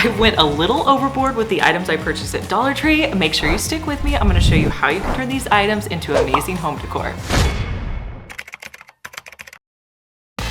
I went a little overboard with the items I purchased at Dollar Tree. Make sure you stick with me. I'm gonna show you how you can turn these items into amazing home decor.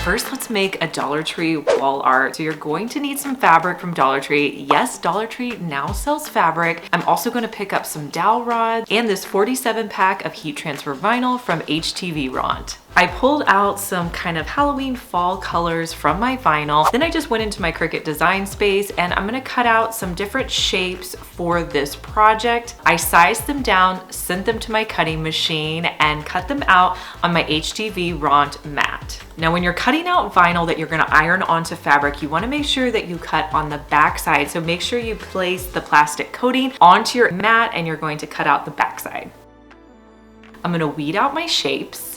First, let's make a Dollar Tree wall art. So you're going to need some fabric from Dollar Tree. Yes, Dollar Tree now sells fabric. I'm also going to pick up some dowel rods and this 47 pack of heat transfer vinyl from HTV Ront. I pulled out some kind of Halloween fall colors from my vinyl. Then I just went into my Cricut design space and I'm gonna cut out some different shapes for this project. I sized them down, sent them to my cutting machine, and cut them out on my HTV Ront mat. Now, when you're cutting out vinyl that you're gonna iron onto fabric, you wanna make sure that you cut on the back side. So make sure you place the plastic coating onto your mat and you're going to cut out the back side. I'm gonna weed out my shapes.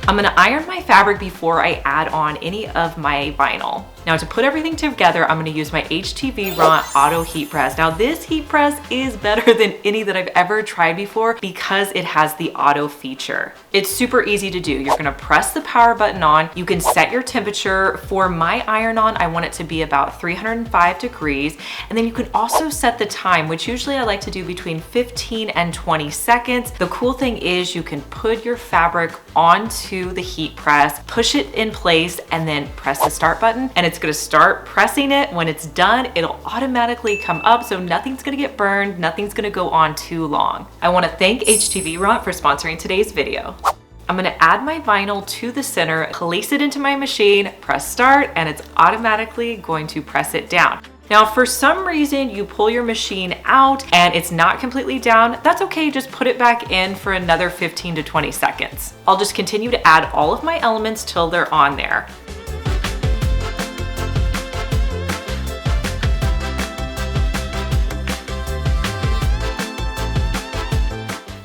I'm gonna iron my fabric before I add on any of my vinyl. Now, to put everything together, I'm gonna use my HTV Ront Auto Heat Press. Now, this heat press is better than any that I've ever tried before because it has the auto feature. It's super easy to do. You're gonna press the power button on. You can set your temperature. For my iron-on, I want it to be about 305 degrees. And then you can also set the time, which usually I like to do between 15 and 20 seconds. The cool thing is you can put your fabric onto the heat press, push it in place, and then press the start button, and it's gonna start pressing it. When it's done, it'll automatically come up, so nothing's gonna get burned, nothing's gonna go on too long. I wanna thank HTV Ront for sponsoring today's video. I'm gonna add my vinyl to the center, place it into my machine, press start, and it's automatically going to press it down. Now, if for some reason you pull your machine out and it's not completely down, that's okay, just put it back in for another 15 to 20 seconds. I'll just continue to add all of my elements till they're on there.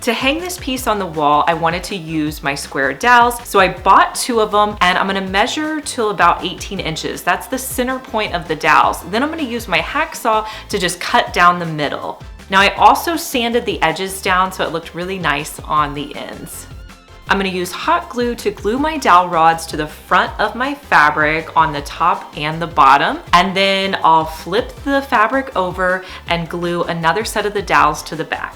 To hang this piece on the wall, I wanted to use my square dowels. So I bought 2 of them and I'm gonna measure till about 18 inches. That's the center point of the dowels. Then I'm gonna use my hacksaw to just cut down the middle. Now, I also sanded the edges down so it looked really nice on the ends. I'm gonna use hot glue to glue my dowel rods to the front of my fabric on the top and the bottom. And then I'll flip the fabric over and glue another set of the dowels to the back.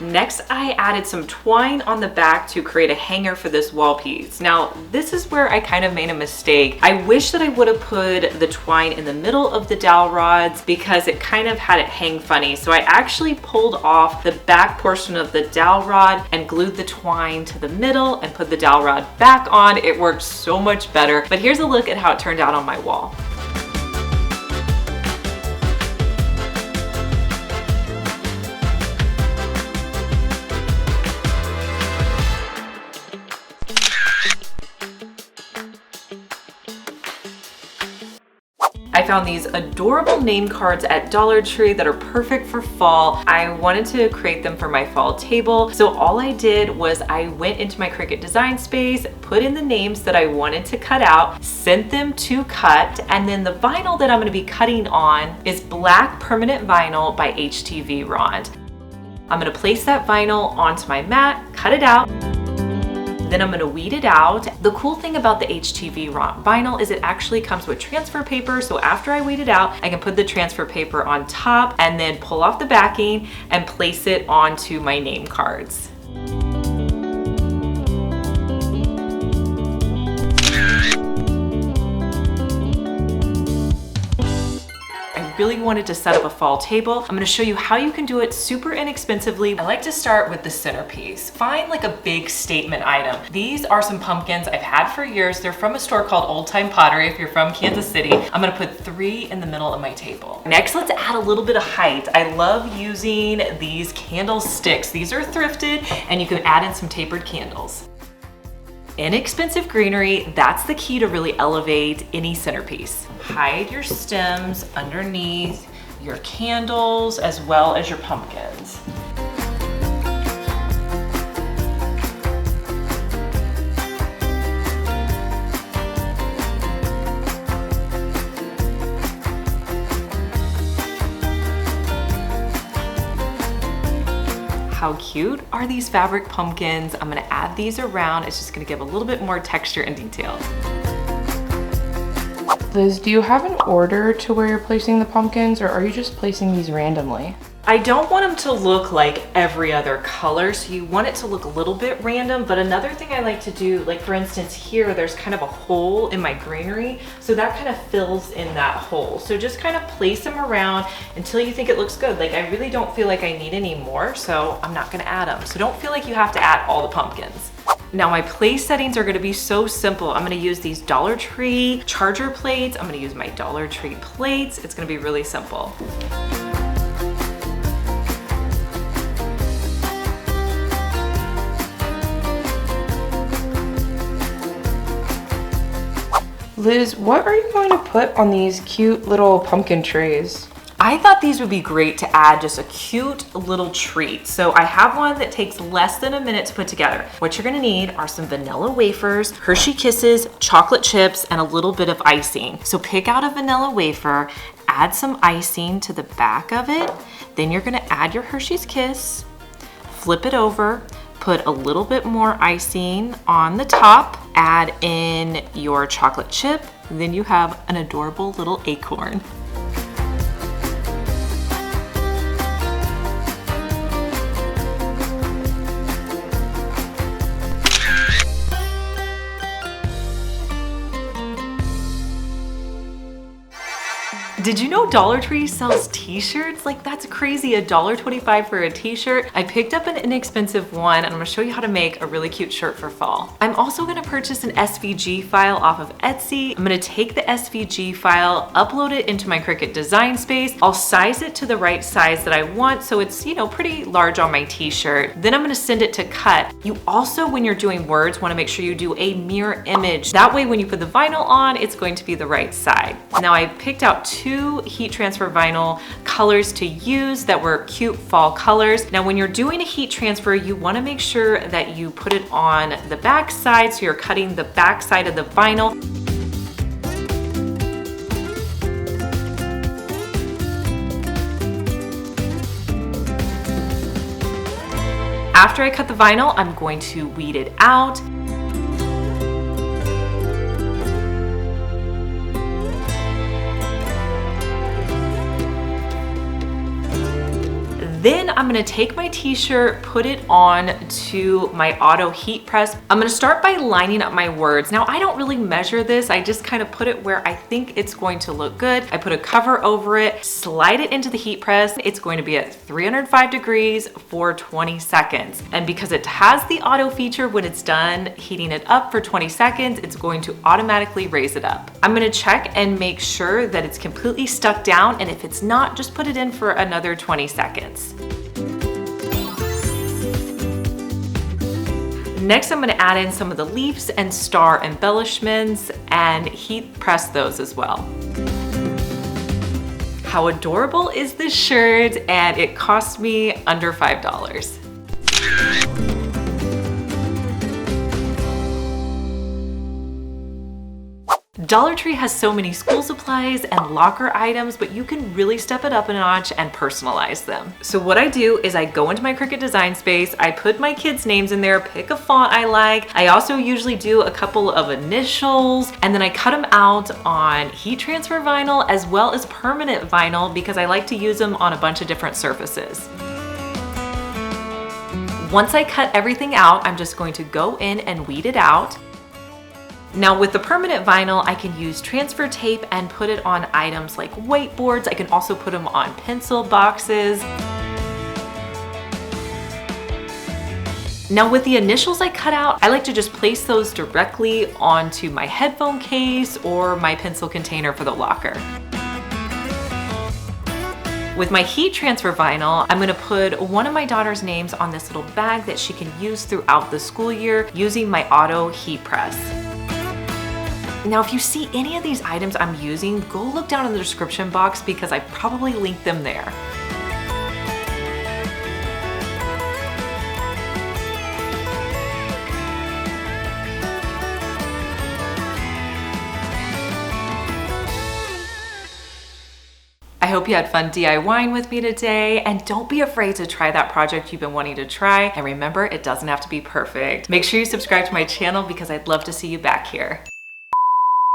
Next, I added some twine on the back to create a hanger for this wall piece. Now, this is where I kind of made a mistake. I wish that I would have put the twine in the middle of the dowel rods because it kind of had it hang funny. So I actually pulled off the back portion of the dowel rod and glued the twine to the middle and put the dowel rod back on. It worked so much better. But here's a look at how it turned out on my wall. I found these adorable name cards at Dollar Tree that are perfect for fall. I wanted to create them for my fall table. So all I did was I went into my Cricut design space, put in the names that I wanted to cut out, sent them to cut, and then the vinyl that I'm gonna be cutting on is black permanent vinyl by HTV Ront. I'm gonna place that vinyl onto my mat, cut it out. Then I'm gonna weed it out. The cool thing about the HTV Ront vinyl is it actually comes with transfer paper. So after I weed it out, I can put the transfer paper on top and then pull off the backing and place it onto my name cards. Really wanted to set up a fall table. I'm gonna show you how you can do it super inexpensively. I like to start with the centerpiece. Find like a big statement item. These are some pumpkins I've had for years. They're from a store called Old Time Pottery if you're from Kansas City. I'm gonna put 3 in the middle of my table. Next, let's add a little bit of height. I love using these candle sticks. These are thrifted and you can add in some tapered candles. Inexpensive greenery, that's the key to really elevate any centerpiece. Hide your stems underneath your candles as well as your pumpkins. how cute are these fabric pumpkins? I'm gonna add these around. It's just gonna give a little bit more texture and detail. Liz, do you have an order to where you're placing the pumpkins, or are you just placing these randomly? I don't want them to look like every other color, so you want it to look a little bit random. But another thing I like to do, like for instance here, there's kind of a hole in my greenery, so that kind of fills in that hole. So just kind of place them around until you think it looks good. Like I really don't feel like I need any more, so I'm not gonna add them. So don't feel like you have to add all the pumpkins. Now my place settings are gonna be so simple. I'm gonna use these Dollar Tree charger plates. I'm gonna use my Dollar Tree plates. It's gonna be really simple. Liz, what are you going to put on these cute little pumpkin trays? I thought these would be great to add just a cute little treat. So I have one that takes less than a minute to put together. What you're gonna need are some vanilla wafers, Hershey Kisses, chocolate chips, and a little bit of icing. So pick out a vanilla wafer, add some icing to the back of it, then you're gonna add your Hershey's Kiss, flip it over, put a little bit more icing on the top, add in your chocolate chip, then you have an adorable little acorn. Did you know Dollar Tree sells t-shirts? Like that's crazy, $1.25 for a t-shirt. I picked up an inexpensive one and I'm gonna show you how to make a really cute shirt for fall. I'm also gonna purchase an SVG file off of Etsy. I'm gonna take the SVG file, upload it into my Cricut design space. I'll size it to the right size that I want so it's, you know, pretty large on my t-shirt. Then I'm gonna send it to cut. You also, when you're doing words, wanna make sure you do a mirror image. That way when you put the vinyl on, it's going to be the right side. Now I picked out two heat transfer vinyl colors to use that were cute fall colors. Now when you're doing a heat transfer, you want to make sure that you put it on the back side, so you're cutting the back side of the vinyl. After I cut the vinyl, I'm going to weed it out. Then I'm gonna take my t-shirt, put it on to my auto heat press. I'm gonna start by lining up my words. Now I don't really measure this, I just kind of put it where I think it's going to look good. I put a cover over it, slide it into the heat press. It's going to be at 305 degrees for 20 seconds. And because it has the auto feature, when it's done heating it up for 20 seconds, it's going to automatically raise it up. I'm gonna check and make sure that it's completely stuck down, and if it's not, just put it in for another 20 seconds. Next, I'm gonna add in some of the leaves and star embellishments and heat press those as well. How adorable is this shirt? And it cost me under $5. Dollar Tree has so many school supplies and locker items, but you can really step it up a notch and personalize them. So what I do is I go into my Cricut design space, I put my kids' names in there, pick a font I like. I also usually do a couple of initials, and then I cut them out on heat transfer vinyl as well as permanent vinyl because I like to use them on a bunch of different surfaces. Once I cut everything out, I'm just going to go in and weed it out. Now with the permanent vinyl, I can use transfer tape and put it on items like whiteboards. I can also put them on pencil boxes. Now with the initials I cut out, I like to just place those directly onto my headphone case or my pencil container for the locker. With my heat transfer vinyl, I'm gonna put one of my daughter's names on this little bag that she can use throughout the school year using my auto heat press. Now, if you see any of these items I'm using, go look down in the description box because I probably linked them there. I hope you had fun DIYing with me today, and don't be afraid to try that project you've been wanting to try. And remember, it doesn't have to be perfect. Make sure you subscribe to my channel because I'd love to see you back here.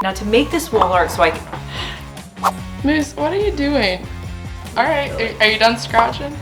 Now to make this wall art so I can... Moose, what are you doing? All right, are you done scratching?